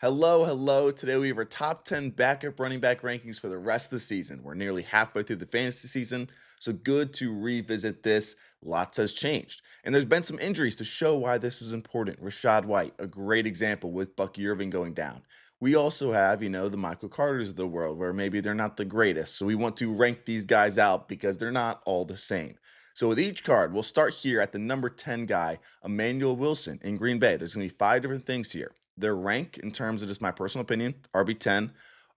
Hello, hello. Today we have our top 10 backup running back rankings for the rest of the season. We're nearly halfway through the fantasy season, so good to revisit this. Lots has changed. And there's been some injuries to show why this is important. Rashad White, a great example with Bucky Irving going down. We also have, the Michael Carters of the world where maybe they're not the greatest. So we want to rank these guys out because they're not all the same. So with each card, we'll start here at the number 10 guy, Emmanuel Wilson in Green Bay. There's going to be 5 different things here. Their rank, in terms of just my personal opinion, RB10,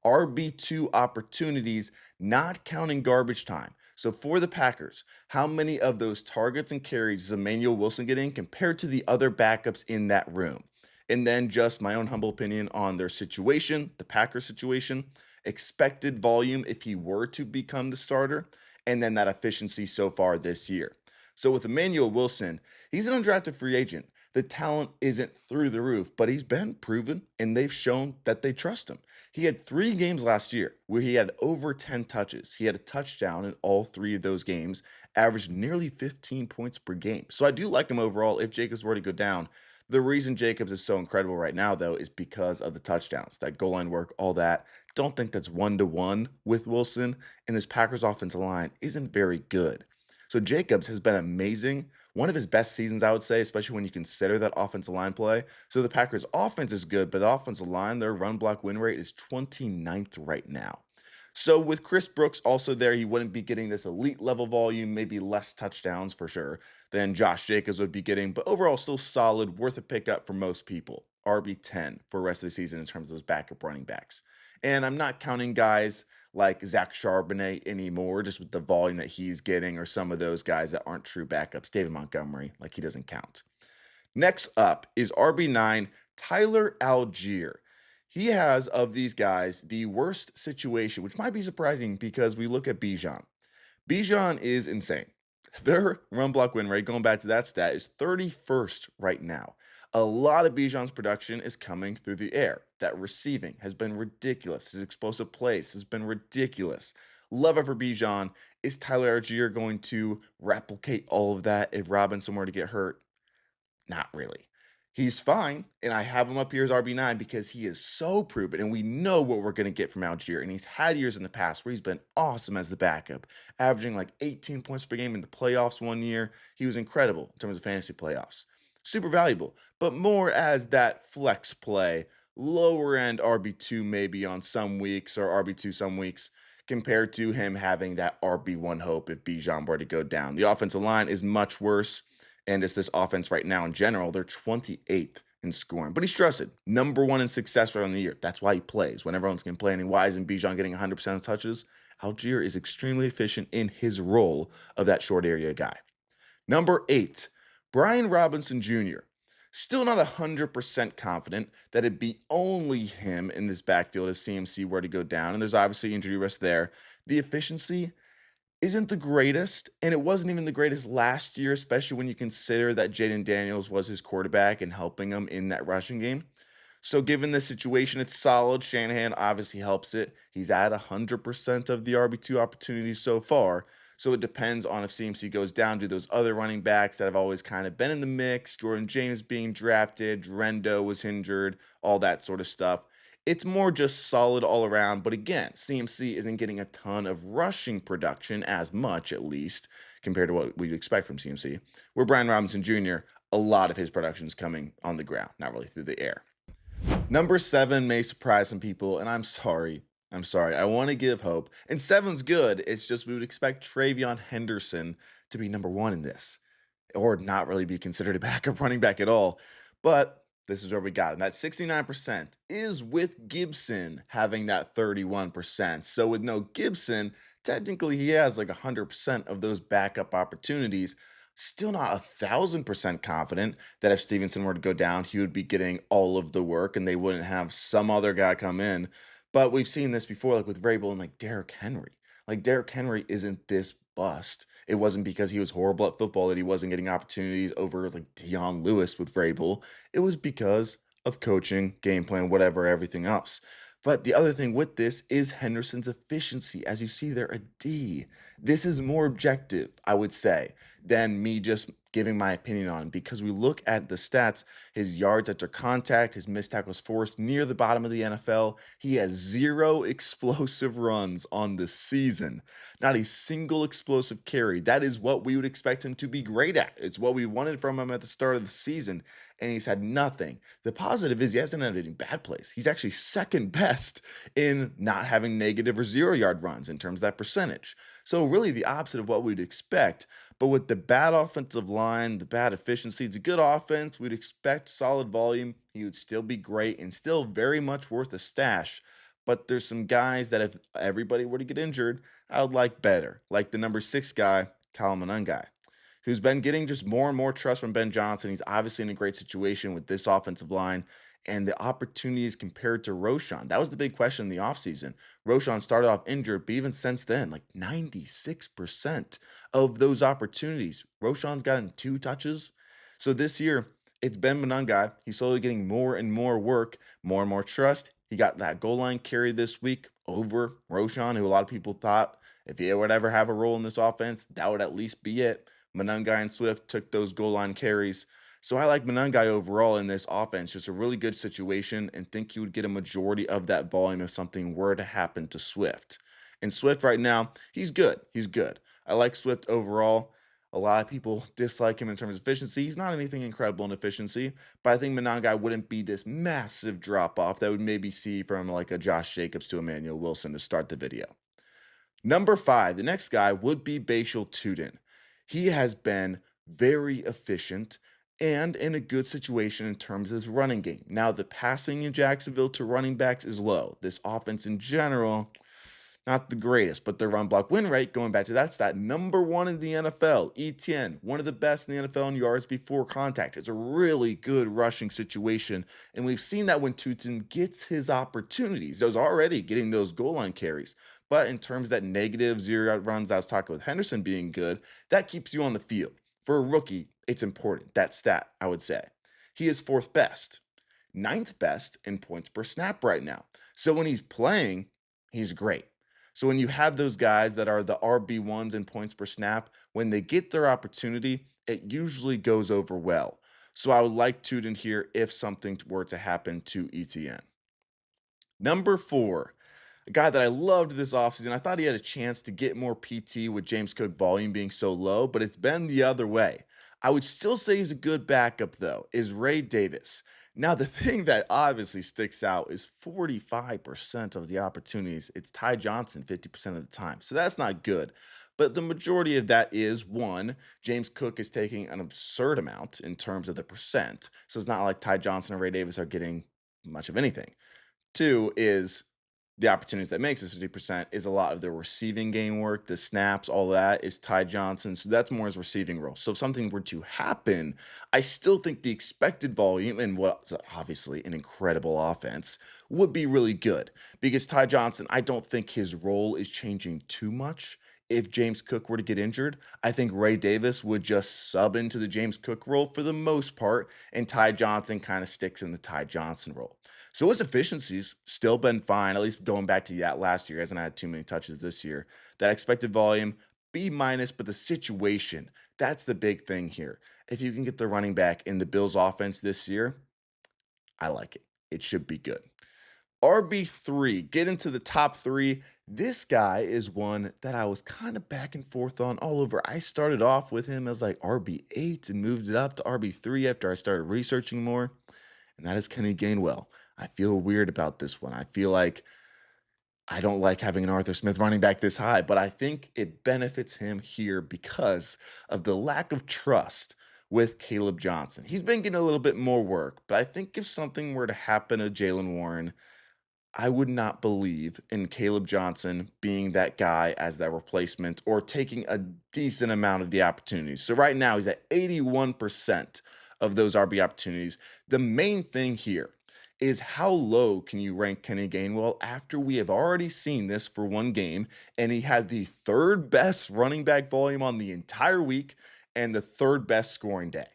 RB2 opportunities, not counting garbage time. So for the Packers, how many of those targets and carries is Emmanuel Wilson getting compared to the other backups in that room? And then just my own humble opinion on their situation, the Packers situation, expected volume if he were to become the starter, and then that efficiency so far this year. So with Emmanuel Wilson, he's an undrafted free agent. The talent isn't through the roof, but he's been proven and they've shown that they trust him. He had 3 games last year where he had over 10 touches. He had a touchdown in all 3 of those games, averaged nearly 15 points per game. So I do like him overall if Jacobs were to go down. The reason Jacobs is so incredible right now, though, is because of the touchdowns, that goal line work, all that. Don't think that's one-to-one with Wilson, and this Packers offensive line isn't very good. So Jacobs has been amazing. One of his best seasons, I would say, especially when you consider that offensive line play. So the Packers' offense is good, but the offensive line, their run block win rate is 29th right now. So with Chris Brooks also there, he wouldn't be getting this elite level volume, maybe less touchdowns for sure than Josh Jacobs would be getting, but overall still solid, worth a pickup for most people. RB10 for the rest of the season in terms of those backup running backs. And I'm not counting guys like Zach Charbonnet anymore, just with the volume that he's getting, or some of those guys that aren't true backups. David Montgomery, like he doesn't count. Next up is RB9, Tyler Allgeier. He has, of these guys, the worst situation, which might be surprising because we look at Bijan. Bijan is insane. Their run block win rate, going back to that stat, is 31st right now. A lot of Bijan's production is coming through the air. That receiving has been ridiculous. His explosive plays has been ridiculous. Love it for Bijan. Is Tyler Algier going to replicate all of that if Robinson were to get hurt? Not really. He's fine, and I have him up here as RB9 because he is so proven, and we know what we're going to get from Algier. And he's had years in the past where he's been awesome as the backup, averaging like 18 points per game in the playoffs one year. He was incredible in terms of fantasy playoffs. Super valuable, but more as that flex play, lower end RB2 maybe on some weeks or RB2 some weeks, compared to him having that RB1 hope if Bijan were to go down. The offensive line is much worse. And it's this offense right now in general, they're 28th in scoring. But he's trusted. Number 1 in success rate on the year. That's why he plays. When everyone's complaining, why isn't Bijan getting 100% of touches? Algier is extremely efficient in his role of that short area guy. Number 8, Brian Robinson Jr. Still not 100% confident that it'd be only him in this backfield if CMC were to go down. And there's obviously injury risk there. The efficiency isn't the greatest, and it wasn't even the greatest last year, especially when you consider that Jaden Daniels was his quarterback and helping him in that rushing game. So given this situation, it's solid. Shanahan obviously helps it. He's at 100% of the RB2 opportunities so far. So it depends on if CMC goes down to those other running backs that have always kind of been in the mix. Jordan James being drafted, Rendo was injured, all that sort of stuff. It's more just solid all around. But again, CMC isn't getting a ton of rushing production, as much at least, compared to what we'd expect from CMC. Where Brian Robinson Jr., a lot of his production is coming on the ground, not really through the air. Number 7 may surprise some people, and I'm sorry. I want to give hope. And 7's good. It's just we would expect TreVeyon Henderson to be number 1 in this, or not really be considered a backup running back at all. But this is where we got him. That 69% is with Gibson having that 31%. So with no Gibson, technically he has like 100% of those backup opportunities. Still not 1,000% confident that if Stevenson were to go down, he would be getting all of the work and they wouldn't have some other guy come in. But we've seen this before, like with Vrabel and like Derrick Henry. Like Derrick Henry isn't this bust. It wasn't because he was horrible at football that he wasn't getting opportunities over like Dion Lewis with Vrabel. It was because of coaching, game plan, whatever, everything else. But the other thing with this is Henderson's efficiency. As you see there, a D. This is more objective, I would say. than me just giving my opinion on him, because we look at the stats, his yards after contact, his missed tackles forced near the bottom of the NFL. He has 0 explosive runs on the season. Not a single explosive carry. That is what we would expect him to be great at. It's what we wanted from him at the start of the season, and he's had nothing. The positive is he hasn't had any bad plays. He's actually second best in not having negative or 0-yard runs in terms of that percentage. So really the opposite of what we'd expect. But with the bad offensive line, the bad efficiency, it's a good offense. We'd expect solid volume. He would still be great and still very much worth a stash. But there's some guys that if everybody were to get injured, I would like better. Like the number 6 guy, Monangai, who's been getting just more and more trust from Ben Johnson. He's obviously in a great situation with this offensive line and the opportunities compared to Roschon. That was the big question in the offseason. Roschon started off injured, but even since then, like 96% of those opportunities, Roschon's gotten 2 touches. So this year, it's been Monangai. He's slowly getting more and more work, more and more trust. He got that goal line carry this week over Roschon, who a lot of people thought if he would ever have a role in this offense, that would at least be it. Monangai and Smyth took those goal line carries. So I like Monangai overall in this offense. Just a really good situation, and think he would get a majority of that volume if something were to happen to Swift. And Swift right now, he's good. He's good. I like Swift overall. A lot of people dislike him in terms of efficiency. He's not anything incredible in efficiency, but I think Monangai wouldn't be this massive drop off that would maybe see from like a Josh Jacobs to Emmanuel Wilson to start the video. Number 5, the next guy would be Bhayshul Tuten. He has been very efficient and in a good situation in terms of his running game. Now, the passing in Jacksonville to running backs is low. This offense in general, not the greatest, but their run block win rate, going back to that stat, number 1 in the NFL. ETN, one of the best in the NFL in yards before contact. It's a really good rushing situation, and we've seen that when Tuten gets his opportunities. He was already getting those goal line carries. But in terms of that negative 0-yard runs I was talking with Henderson being good, that keeps you on the field. For a rookie, it's important, that stat, I would say. He is 4th best, 9th best in points per snap right now. So when he's playing, he's great. So when you have those guys that are the RB1s in points per snap, when they get their opportunity, it usually goes over well. So I would like Tuten here if something were to happen to ETN. Number 4, a guy that I loved this offseason. I thought he had a chance to get more PT with James Cook volume being so low, but it's been the other way. I would still say he's a good backup, though, is Ray Davis. Now, the thing that obviously sticks out is 45% of the opportunities, it's Ty Johnson 50% of the time. So that's not good. But the majority of that is one, James Cook is taking an absurd amount in terms of the percent. So it's not like Ty Johnson and Ray Davis are getting much of anything. 2 is the opportunities that makes this 50% is a lot of the receiving game work, the snaps, all that is Ty Johnson. So that's more his receiving role. So if something were to happen, I still think the expected volume and what's obviously an incredible offense would be really good, because Ty Johnson, I don't think his role is changing too much. If James Cook were to get injured, I think Ray Davis would just sub into the James Cook role for the most part, and Ty Johnson kind of sticks in the Ty Johnson role. So his efficiency's still been fine, at least going back to that last year. He hasn't had too many touches this year. That expected volume, B minus, but the situation, that's the big thing here. If you can get the running back in the Bills offense this year, I like it. It should be good. RB3, get into the top 3. This guy is one that I was kind of back and forth on all over. I started off with him as like RB8 and moved it up to RB3 after I started researching more, and that is Kenny Gainwell. I feel weird about this one. I feel like I don't like having an Arthur Smith running back this high, but I think it benefits him here because of the lack of trust with Caleb Johnson. He's been getting a little bit more work, but I think if something were to happen to Jalen Warren, I would not believe in Caleb Johnson being that guy as that replacement or taking a decent amount of the opportunities. So right now he's at 81% of those RB opportunities. The main thing here is how low can you rank Kenny Gainwell after we have already seen this for one game, and he had the 3rd best running back volume on the entire week and the 3rd best scoring day.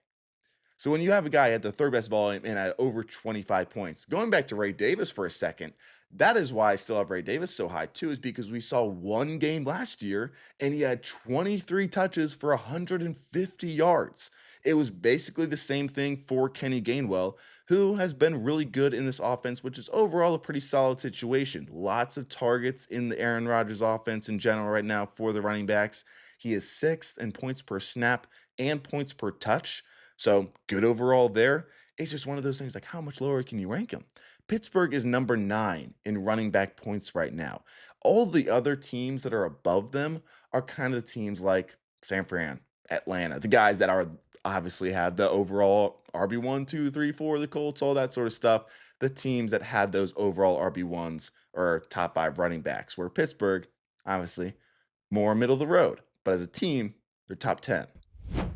So when you have a guy at the third best volume and at over 25 points, going back to Ray Davis for a second, that is why I still have Ray Davis so high too, is because we saw one game last year and he had 23 touches for 150 yards. It was basically the same thing for Kenny Gainwell, who has been really good in this offense, which is overall a pretty solid situation. Lots of targets in the Aaron Rodgers offense in general right now for the running backs. He is sixth in points per snap and points per touch. So good overall there. It's just one of those things like how much lower can you rank him? Pittsburgh is number 9 in running back points right now. All the other teams that are above them are kind of the teams like San Fran, Atlanta, the guys that are obviously have the overall RB1, 2, 3, 4, the Colts, all that sort of stuff. The teams that had those overall RB1s or top 5 running backs, where Pittsburgh, obviously, more middle of the road. But as a team, they're top 10.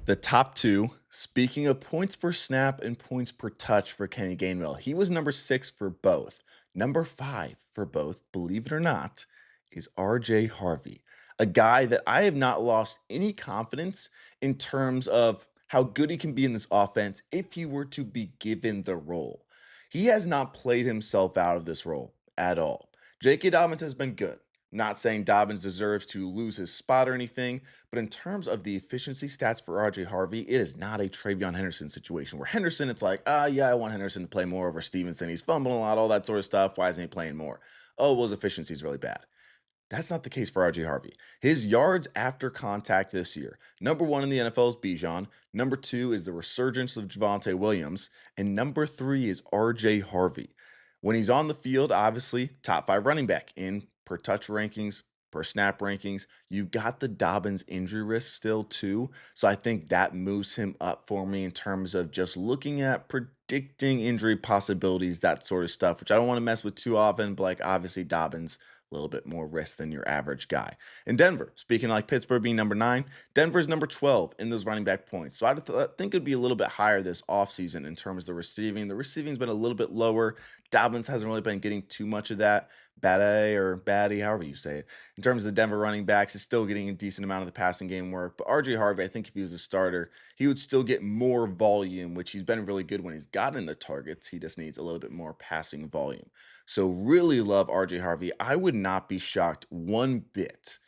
The top two, speaking of points per snap and points per touch for Kenny Gainwell, he was number 6 for both. Number 5 for both, believe it or not, is RJ Harvey, a guy that I have not lost any confidence in terms of how good he can be in this offense if he were to be given the role. He has not played himself out of this role at all. J.K. Dobbins has been good. Not saying Dobbins deserves to lose his spot or anything, but in terms of the efficiency stats for RJ Harvey, it is not a TreVeyon Henderson situation where Henderson, it's like, yeah, I want Henderson to play more over Stevenson. He's fumbling a lot, all that sort of stuff. Why isn't he playing more? Oh, well, his efficiency is really bad. That's not the case for RJ Harvey. His yards after contact this year, number 1 in the NFL is Bijan. Number 2 is the resurgence of Javonte Williams. And number 3 is RJ Harvey. When he's on the field, obviously, top 5 running back in per touch rankings, per snap rankings. You've got the Dobbins injury risk still too. So I think that moves him up for me in terms of just looking at predicting injury possibilities, that sort of stuff, which I don't want to mess with too often, but like obviously Dobbins, a little bit more risk than your average guy. In Denver, speaking like Pittsburgh being number 9, Denver's number 12 in those running back points. So I think it'd be a little bit higher this offseason in terms of the receiving. The receiving's been a little bit lower. Dobbins hasn't really been getting too much of that. Batty or Batty, however you say it. In terms of the Denver running backs, he's still getting a decent amount of the passing game work. But RJ Harvey, I think if he was a starter, he would still get more volume, which he's been really good when he's gotten the targets. He just needs a little bit more passing volume. So really love RJ Harvey. I would not be shocked one bit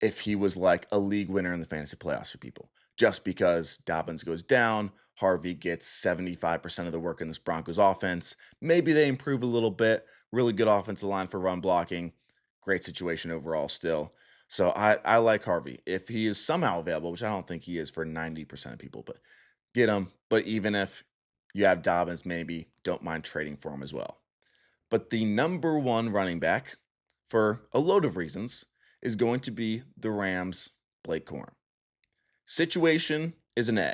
if he was like a league winner in the fantasy playoffs for people. Just because Dobbins goes down, Harvey gets 75% of the work in this Broncos offense. Maybe they improve a little bit. Really good offensive line for run blocking. Great situation overall still. So I like Harvey. If he is somehow available, which I don't think he is for 90% of people, but get him. But even if you have Dobbins, maybe don't mind trading for him as well. But the number 1 running back, for a load of reasons, is going to be the Rams' Blake Corum. Situation is an A.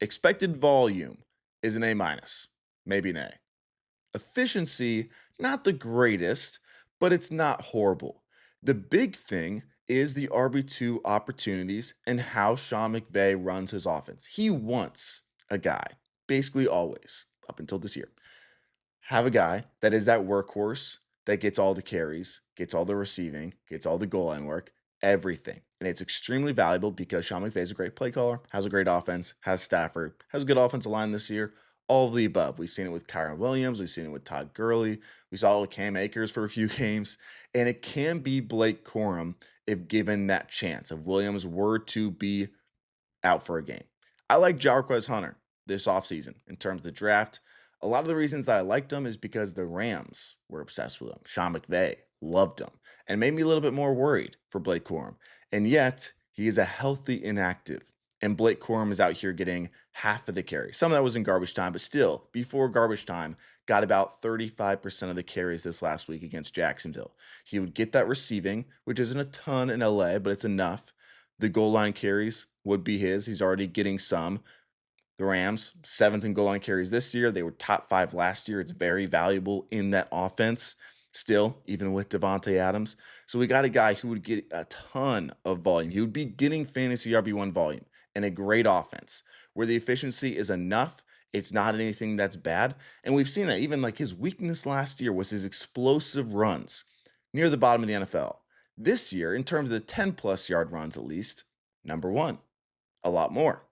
Expected volume is an A minus, maybe an A. Efficiency, not the greatest, but it's not horrible. The big thing is the RB2 opportunities and how Sean McVay runs his offense. He wants a guy, basically always, up until this year, have a guy that is that workhorse that gets all the carries, gets all the receiving, gets all the goal line work, everything. And it's extremely valuable because Sean McVay is a great play caller, has a great offense, has Stafford, has a good offensive line this year, all of the above. We've seen it with Kyron Williams. We've seen it with Todd Gurley. We saw it with Cam Akers for a few games. And it can be Blake Corum if given that chance, if Williams were to be out for a game. I like Jarquez Hunter this offseason in terms of the draft. A lot of the reasons that I liked him is because the Rams were obsessed with him. Sean McVay loved him and made me a little bit more worried for Blake Corum. And yet, he is a healthy inactive. And Blake Corum is out here getting half of the carry. Some of that was in garbage time, but still, before garbage time, got about 35% of the carries this last week against Jacksonville. He would get that receiving, which isn't a ton in LA, but it's enough. The goal line carries would be his. He's already getting some. The Rams, 7th in goal line carries this year. They were top 5 last year. It's very valuable in that offense still, even with Devontae Adams. So we got a guy who would get a ton of volume. He would be getting fantasy RB1 volume and a great offense where the efficiency is enough. It's not anything that's bad. And we've seen that even like his weakness last year was his explosive runs near the bottom of the NFL. This year, in terms of the 10-plus yard runs at least, number 1, a lot more.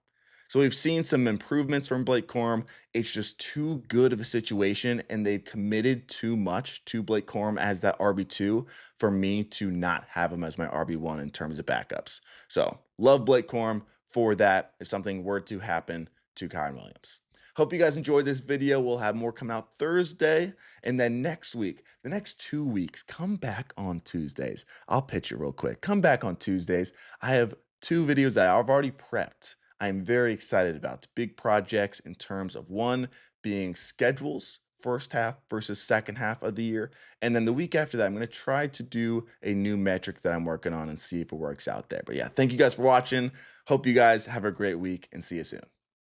So we've seen some improvements from Blake Corum. It's just too good of a situation, and they've committed too much to Blake Corum as that RB2 for me to not have him as my RB1 in terms of backups. So love Blake Corum for that if something were to happen to Kyron Williams. Hope you guys enjoyed this video. We'll have more come out Thursday. And then next week, the next 2 weeks, come back on Tuesdays. I'll pitch it real quick. Come back on Tuesdays. I have 2 videos that I've already prepped. I'm very excited about big projects in terms of one being schedules, first half versus second half of the year. And then the week after that, I'm going to try to do a new metric that I'm working on and see if it works out there. But yeah, thank you guys for watching. Hope you guys have a great week and see you soon.